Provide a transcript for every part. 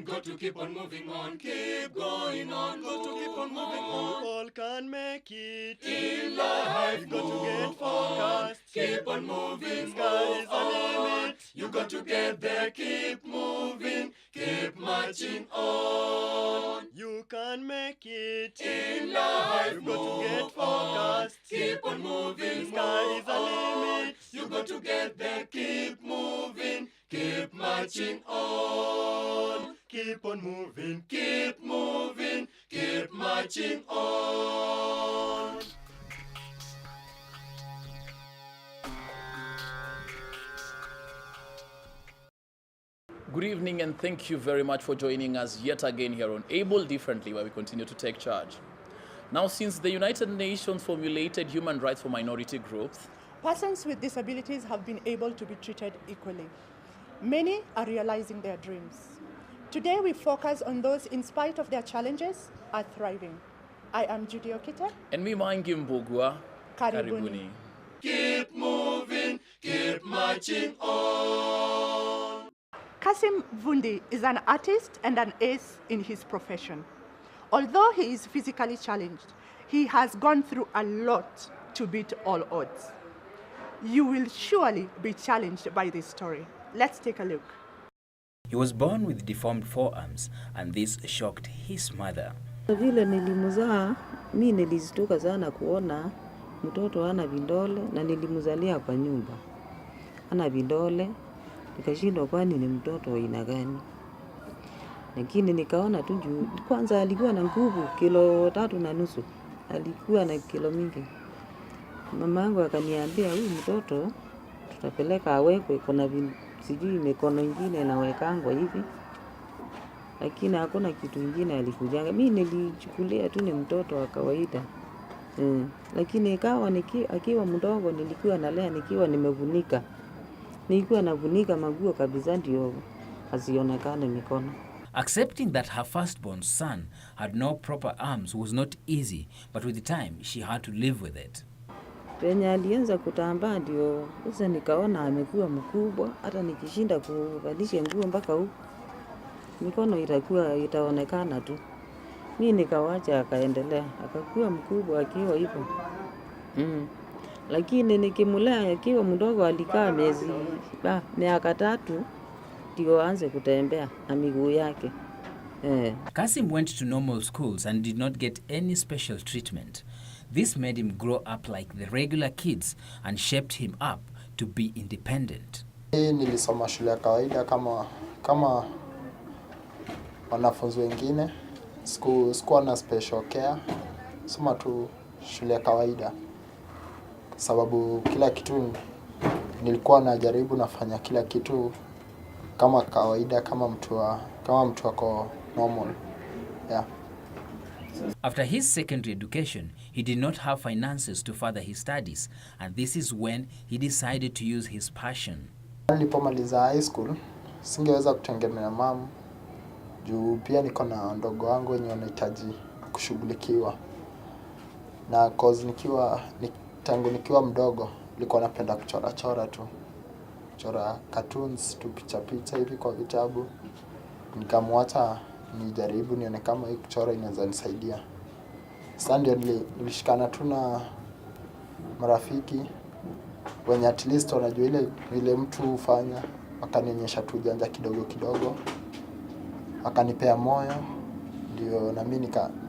moving, got to keep on moving on, keep going on, got to keep on moving on. All can make it in life, you got to get focused, keep on moving, sky is the limit. You got to get there, keep moving, keep marching on. You can make it in life, you got to get focused, keep on moving, sky is the limit. You got to get there, keep moving, keep marching on. Keep on moving, Keep moving, keep marching on. Good evening and thank you very much for joining us yet again here on Able Differently, where we continue to take charge. Now, since the United Nations formulated human rights for minority groups, persons with disabilities have been able to be treated equally. Many are realizing their dreams. Today we focus on those, in spite of their challenges, are thriving. I am Judy Okite. And me Mangi Mbugua. Karibuni. Keep moving, keep marching on. Kassim Vundi is an artist and an ace in his profession. Although he is physically challenged, he has gone through a lot to beat all odds. You will surely be challenged by this story. Let's take a look. He was born with deformed forearms, and this shocked his mother. Vile nilimzaa, mimi nilizituka sana kuona mtoto hana vidole na nilimzalia kwa nyumba. Hana vidole, nikashindwa kwani ni mtoto wa aina gani. Lakini nikaona tu juu kwanza alikuwa na nguvu kilo 3.5. Alikuwa na kilo mingi. Mama yangu akaniambia huyu mtoto tutapeleka awekwe, kuna sijui mikono ingine inawekangwa hivi. Lakini hakuna kitu ingine alikujanga. Mimi nilichukulia tu ni mtoto wa kawaida. Lakini ikawa akiwa mdogo nilikuwa nalea nikiwa nimevunika. Nilikuwa navunika maguo kabisa ndio asionekane mikono. Accepting that her firstborn son had no proper arms was not easy, but with the time she had to live with it. Penye alianza kutambaa ndio sasa nikaona amekuwa mkubwa, hata nikishinda kuvalisha nguo mpaka huko mikono itaonekana tu. Mimi nikawacha akaendelea, akakuwa mkubwa akiwa hivyo. Lakini nikimulea akiwa mdogo alikaa miaka 3 ndio aanze kutembea na miguu yake. Kassim went to normal schools and did not get any special treatment. This made him grow up like the regular kids and shaped him up to be independent. Nilisoma shule ya kawaida kama wanafunzi wengine. Sikuwa na special care. Soma tu shule ya kawaida. Sababu kila kitu nilikuwa najaribu nafanya kila kitu kama kawaida, kama mtu wako normal. Yeah. After his secondary education, he did not have finances to further his studies, and this is when he decided to use his passion. Nilipomaliza high school, singeweza kutegemea mama. Juu pia niko na ndogo wangu wenye wanahitaji kushughulikiwa. Na tangu nikiwa mdogo, nilikuwa napenda kuchora tu. Kuchora cartoons tu, picha hivi kwa vitabu. Nikamwacha nijaribu nione kama hii kuchora inaweza nisaidia. Sasa ndio nilishikana tu na marafiki wenye at least wanajua ile mtu hufanya, wakanionyesha tu janja kidogo. Wakanipea moyo, ndio na mimi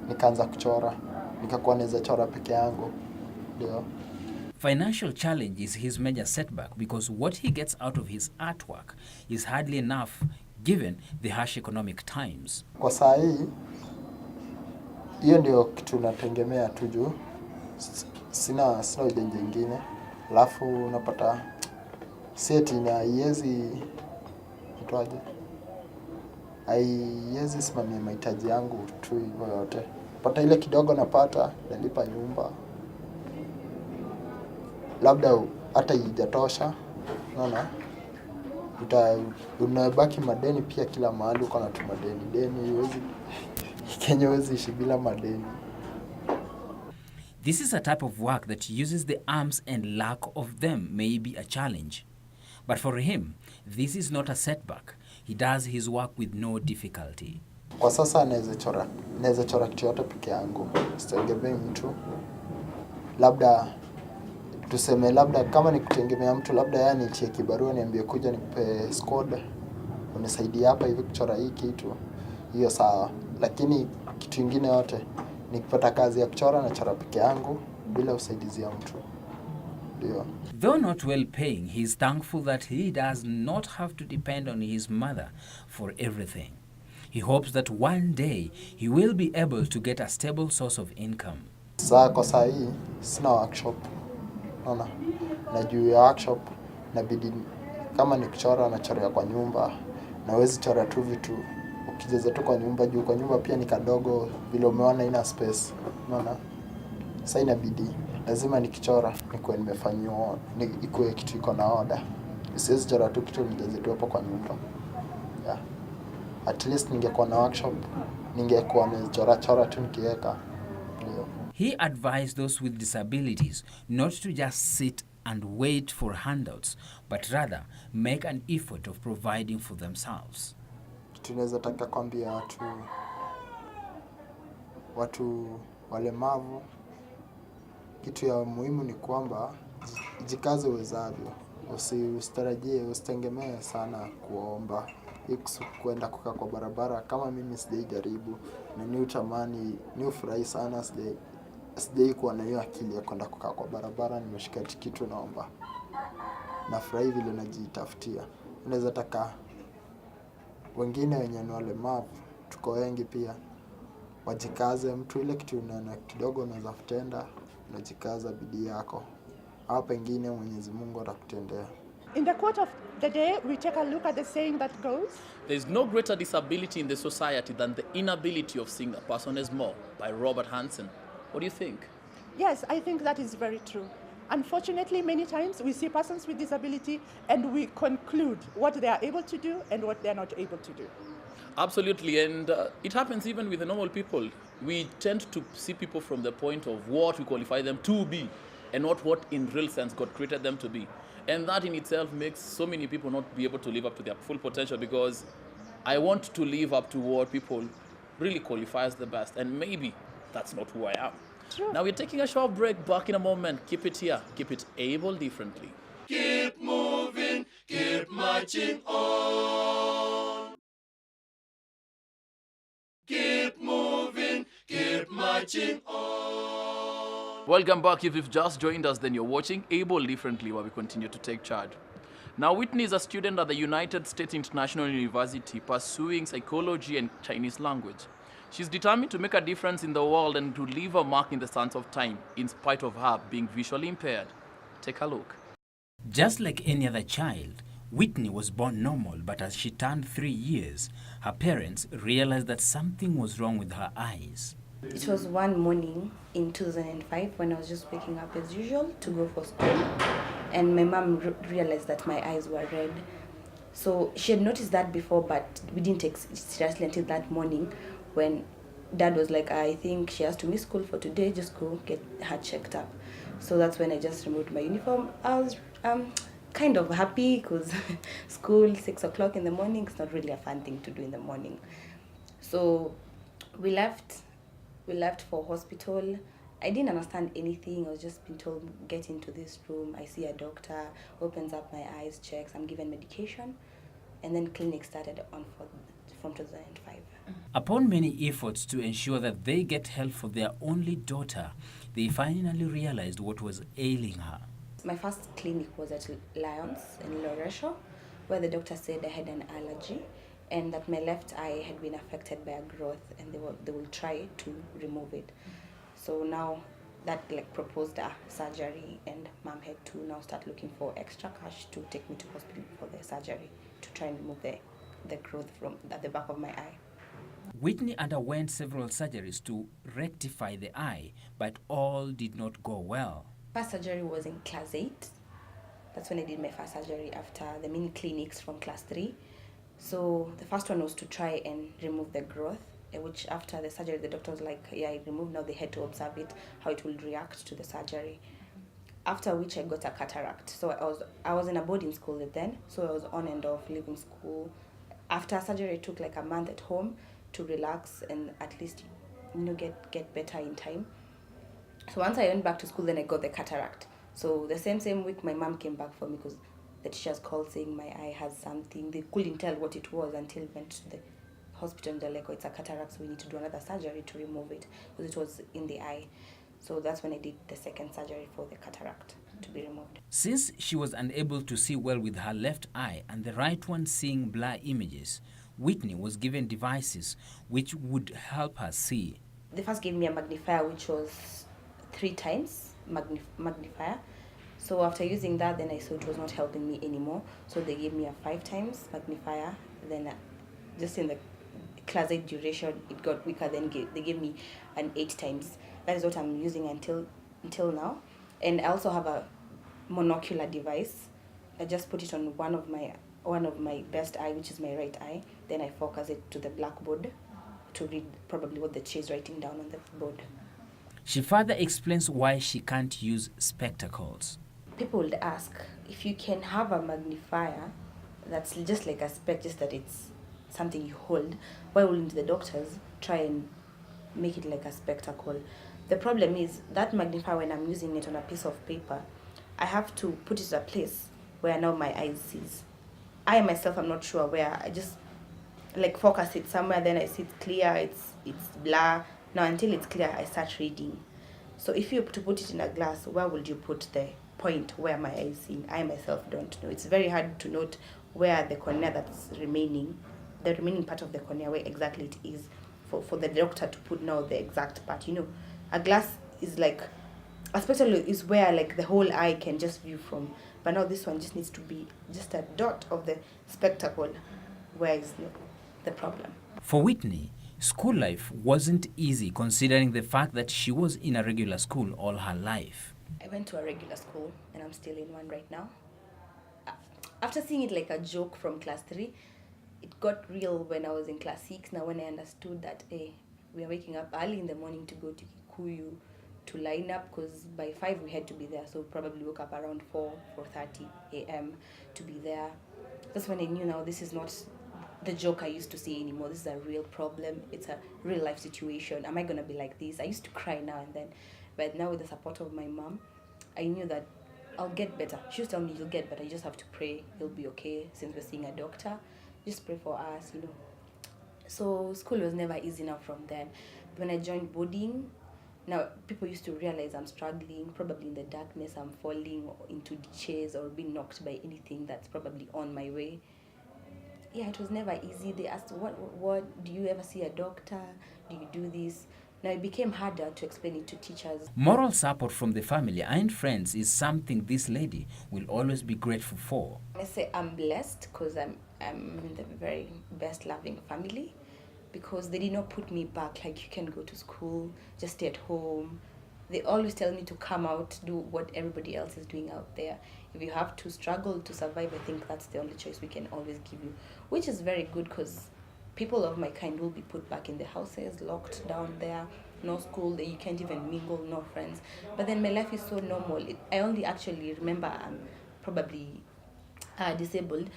nikaanza kuchora. Nikakuwa naweza chora peke yangu. Ndio. Financial challenge is his major setback because what he gets out of his artwork is hardly enough given the harsh economic times. Kwa saa hii, hiyo ndio kitu nategemea tu juu. Sina ujanja ingine. Alafu unapata seti na haiwezi simamia mahitaji yangu tu hivyo yote. Pata ile kidogo napata, nalipa nyumba. Labda hata haijatosha, unaona? Unabaki madeni pia kila mahali uko na tu madeni. Kenya huwezi ishi bila madeni. This is a type of work that uses the arms and lack of them may be a challenge. But for him, this is not a setback. he does his work with no difficulty. Kwa sasa naweza chora kitu yote peke yangu. Sitegemei mtu. Labda tuseme labda kama ni kutegemea mtu, labda yeye anitie kibarua niambie kuja nipe squad unisaidie hapa hivi kuchora hii kitu. Hiyo sawa. Lakini kitu kingine yote nikipata kazi ya kuchora na chora peke yangu bila usaidizi ya mtu. Ndio. Though not well paying, he is thankful that he does not have to depend on his mother for everything. He hopes that one day he will be able to get a stable source of income. Kwa saa hii sina workshop. Naona. Na juu ya workshop inabidi kama ni kuchora na chora kwa nyumba. Na huwezi chora tu vitu ukijaza tu kwa nyumba, juu kwa nyumba pia ni kadogo vile umeona ina space. Unaona? Sasa inabidi lazima nikichora nikuwe nimefanywa ikuwe kitu iko na order. Siwezi chora tu kitu nijaze tu hapo kwa nyumba. Yeah. At least ningekuwa na workshop, ningekuwa nachora tu nikiweka. Ndio. He advised those with disabilities not to just sit and wait for handouts, but rather make an effort of providing for themselves. Tunaweza taka kwambia watu walemavu, kitu ya muhimu ni kwamba jikaze uwezavyo. Usitegemee sana kuomba. Kwenda kukaa kwa barabara kama mimi sijaijaribu na ni utamani ni ufurahi sana sijai kuwa na hiyo akili ya kwenda kukaa kwa barabara nimeshika kitu naomba. Nafurahi vile najitafutia. Unaweza taka wengine wenye ni walemavu tuko wengi pia wajikaze, mtu ile kitu unaona kidogo unaweza kutenda, unajikaza bidii yako. Hapa pengine Mwenyezi Mungu atakutendea. In the quote of the day, we take a look at the saying that goes, There is no greater disability in the society than the inability of seeing a person as more, by Robert Hansen. What do you think? yes, I think that is very true. Unfortunately, many times we see persons with disability and we conclude what they are able to do and what they are not able to do. Absolutely, and it happens even with the normal people. We tend to see people from the point of what we qualify them to be and not what in real sense God created them to be. And that in itself makes so many people not be able to live up to their full potential, because I want to live up to what people really qualify as the best, and maybe that's not who I am. True. Now we're taking a short break. Back in a moment. Keep it here. Keep it able differently. Keep moving, keep marching on. Keep moving, keep marching on. Welcome back. If you've just joined us, then you're watching Able Differently, where we continue to take charge. Now, Whitney is a student at the United States International University pursuing psychology and Chinese language. She's determined to make a difference in the world and to leave a mark in the sands of time, in spite of her being visually impaired. Take a look. Just like any other child, Whitney was born normal, but as she turned 3 years, her parents realized that something was wrong with her eyes. It was one morning in 2005 when I was just waking up as usual to go for school, and my mom realized that my eyes were red. So she had noticed that before, but we didn't take it seriously until that morning when Dad was like, I think she has to miss school for today, just go get her checked up. So that's when I just removed my uniform. I was kind of happy because school 6 o'clock in the morning is not really a fun thing to do in the morning. So we left for hospital. I didn't understand anything. I was just being told, get into this room. I see a doctor, opens up my eyes, checks, I'm given medication. And then clinic started on from 2005. Upon many efforts to ensure that they get help for their only daughter, they finally realized what was ailing her. My first clinic was at Lyons in Loresho, where the doctor said I had an allergy and that my left eye had been affected by a growth, and they will try to remove it. So now that proposed a surgery, and Mom had to now start looking for extra cash to take me to hospital for the surgery to try and remove the growth from at the back of my eye. Whitney underwent several surgeries to rectify the eye, but all did not go well. First surgery was in class 8. That's when I did my first surgery after the mini clinics from class 3. So the first one was to try and remove the growth, which after the surgery, the doctor was like, yeah, I removed. Now they had to observe it, how it will react to the surgery. After which I got a cataract. So I was in a boarding school then, so I was on and off leaving school After surgery, I took like a month at home to relax and at least, get better in time. So once I went back to school, then I got the cataract. So the same week, my mom came back for me because the teachers called saying my eye has something. They couldn't tell what it was until we went to the hospital. They're like, oh, it's a cataract, so we need to do another surgery to remove it because it was in the eye. So that's when I did the second surgery for the cataract to be removed. Since she was unable to see well with her left eye and the right one seeing blur images, Whitney was given devices which would help her see. They first gave me a magnifier, which was 3 times magnifier. So after using that, then I saw it was not helping me anymore. So they gave me a 5 times magnifier. Then just in the class 8 duration, it got weaker. Then they gave me an 8 times. That is what I'm using until now. And I also have a monocular device. I just put it on one of my best eye, which is my right eye. Then I focus it to the blackboard to read probably what the teacher is writing down on the board. She further explains why she can't use spectacles. People would ask if you can have a magnifier that's just like a spec, just that it's something you hold, why wouldn't the doctors try and make it like a spectacle? The problem is that magnifier, when I'm using it on a piece of paper, I have to put it in a place where now my eye sees. I myself, I'm not sure where. I just like focus it somewhere, then I see it's clear, it's blur. Now until it's clear, I start reading. So if you to put it in a glass, where would you put the point where my eye is seeing? I myself don't know. It's very hard to note where the cornea that's remaining, the remaining part of the cornea, where exactly it is, for the doctor to put now the exact part. A glass is like, a spectacle is where like the whole eye can just view from. But now this one just needs to be just a dot of the spectacle, where is the problem. For Whitney, school life wasn't easy considering the fact that she was in a regular school all her life. I went to a regular school and I'm still in one right now. After seeing it like a joke from class 3, it got real when I was in class 6. Now when I understood that, hey, we are waking up early in the morning to go to Kikuyu to line up, because by 5 we had to be there, so probably woke up around 4:30 a.m. to be there. That's when I knew now this is not the joke I used to see anymore. This is a real problem. It's a real life situation. Am I gonna be like this? I used to cry now and then, but now with the support of my mom, I knew that I'll get better. She used to tell me, you'll get better, you just have to pray, you'll be okay. Since we're seeing a doctor, just pray for us, So school was never easy now from then. When I joined boarding, now people used to realize I'm struggling, probably in the darkness I'm falling into ditches or being knocked by anything that's probably on my way. Yeah, it was never easy. They asked, what do you ever see a doctor? Do you do this? Now it became harder to explain it to teachers. Moral support from the family and friends is something this lady will always be grateful for. I say I'm blessed because I'm in the very best loving family, because they did not put me back like you can go to school, just stay at home. They always tell me to come out, do what everybody else is doing out there. If you have to struggle to survive, I think that's the only choice we can always give you, which is very good, because people of my kind will be put back in the houses, locked down there, no school, you can't even mingle, no friends. But then my life is so normal. I only actually remember I'm probably disabled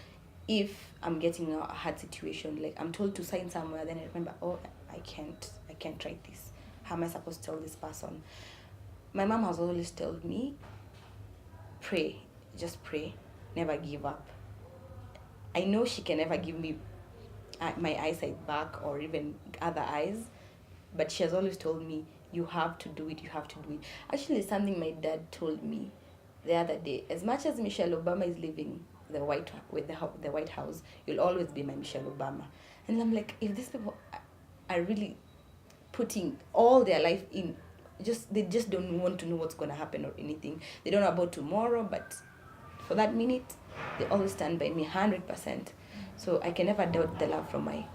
if I'm getting a hard situation, like I'm told to sign somewhere, then I remember, oh, I can't write this. How am I supposed to tell this person? My mom has always told me, pray, just pray, never give up. I know she can never give me my eyesight back or even other eyes, but she has always told me, you have to do it, you have to do it. Actually, something my dad told me the other day, as much as Michelle Obama is living the White House, you'll always be my Michelle Obama. And I'm like, if these people are really putting all their life in, they just don't want to know what's going to happen or anything. They don't know about tomorrow, but for that minute, they always stand by me 100%. So I can never doubt the love from my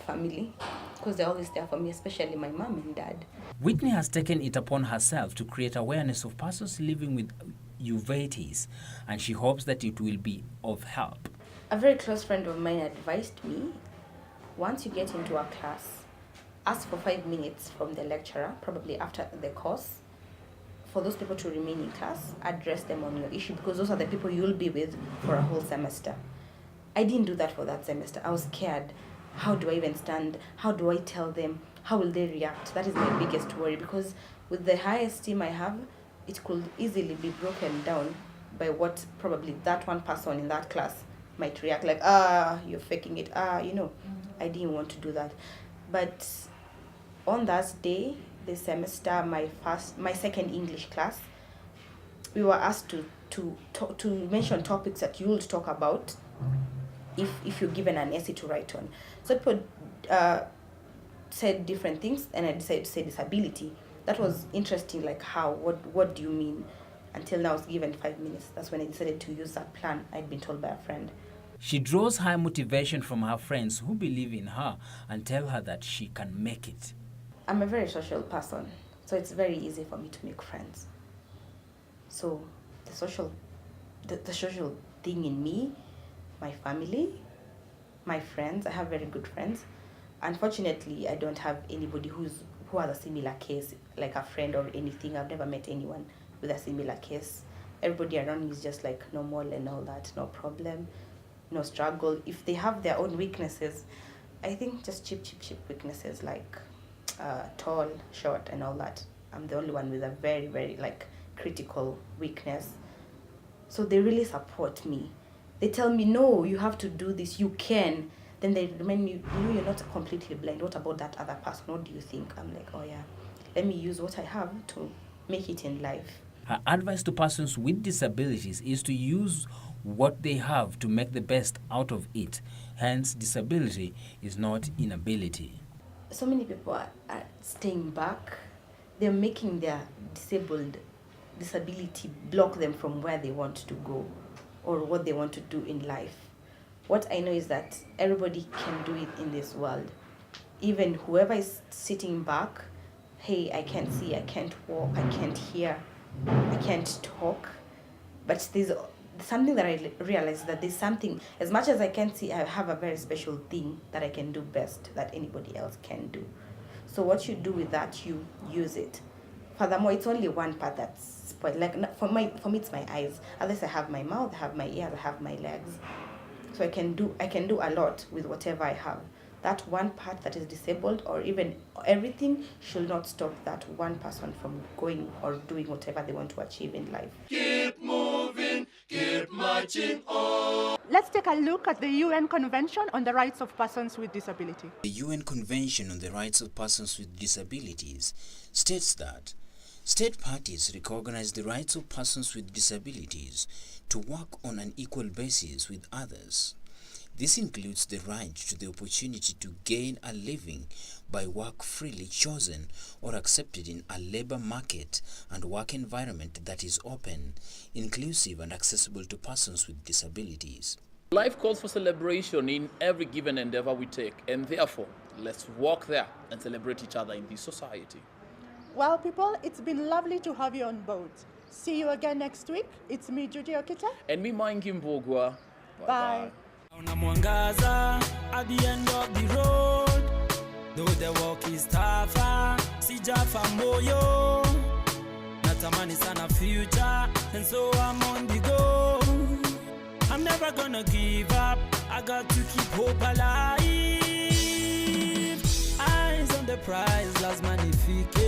family, because they're always there for me, especially my mom and dad. Whitney has taken it upon herself to create awareness of persons living with uveitis, and she hopes that it will be of help. A very close friend of mine advised me, once you get into a class, ask for 5 minutes from the lecturer, probably after the course, for those people to remain in class, address them on your issue, because those are the people you'll be with for a whole semester. I didn't do that for that semester. I was scared. How do I even stand? How do I tell them? How will they react? That is my biggest worry, because with the high esteem I have, it could easily be broken down by what probably that one person in that class might react like, you're faking it, I didn't want to do that. But on that day, this semester, my second English class, we were asked to mention topics that you would talk about if you're given an essay to write on. So people said different things, and I decided to say disability. That was interesting, like how, what do you mean? Until now I was given 5 minutes. That's when I decided to use that plan I'd been told by a friend. She draws high motivation from her friends who believe in her and tell her that she can make it. I'm a very social person, so it's very easy for me to make friends. So the social thing in me, my family, my friends, I have very good friends. Unfortunately, I don't have anybody who has a similar case, like a friend or anything. I've never met anyone with a similar case. Everybody around me is just like normal and all that, no problem, no struggle. If they have their own weaknesses, I think just cheap weaknesses like tall, short and all that. I'm the only one with a very, very like critical weakness. So they really support me. They tell me, no, you have to do this, you can. Then they remind me, you're not completely blind. What about that other person? What do you think? I'm like, oh yeah, let me use what I have to make it in life. Her advice to persons with disabilities is to use what they have to make the best out of it. Hence, disability is not inability. So many people are staying back. They're making their disability block them from where they want to go or what they want to do in life. What I know is that everybody can do it in this world. Even whoever is sitting back, hey, I can't see, I can't walk, I can't hear, I can't talk. But there's something that I realized, that there's something, as much as I can see, I have a very special thing that I can do best that anybody else can do. So what you do with that, you use it. Furthermore, it's only one part that's spoiled. Like for me, it's my eyes. Unless I have my mouth, I have my ears, I have my legs. So I can do a lot with whatever I have. That one part that is disabled, or even everything, should not stop that one person from going or doing whatever they want to achieve in life. Keep moving, keep marching on. Let's take a look at the UN Convention on the Rights of Persons with Disability. The UN Convention on the Rights of Persons with Disabilities states that state parties recognize the rights of persons with disabilities to work on an equal basis with others. This includes the right to the opportunity to gain a living by work freely chosen or accepted in a labor market and work environment that is open, inclusive and accessible to persons with disabilities. Life calls for celebration in every given endeavor we take, and therefore, let's walk there and celebrate each other in this society. Well, people, it's been lovely to have you on board. See you again next week. It's me, Judy Okita. And me, Maingi Mbogwa. Bye. Unamwangaza at the end of the road, though the walk is tougher, sijafa moyo, natamani sana future, and so I'm on the go. I'm never gonna give up, I got to keep hope alive. Eyes on the prize, last magnificent.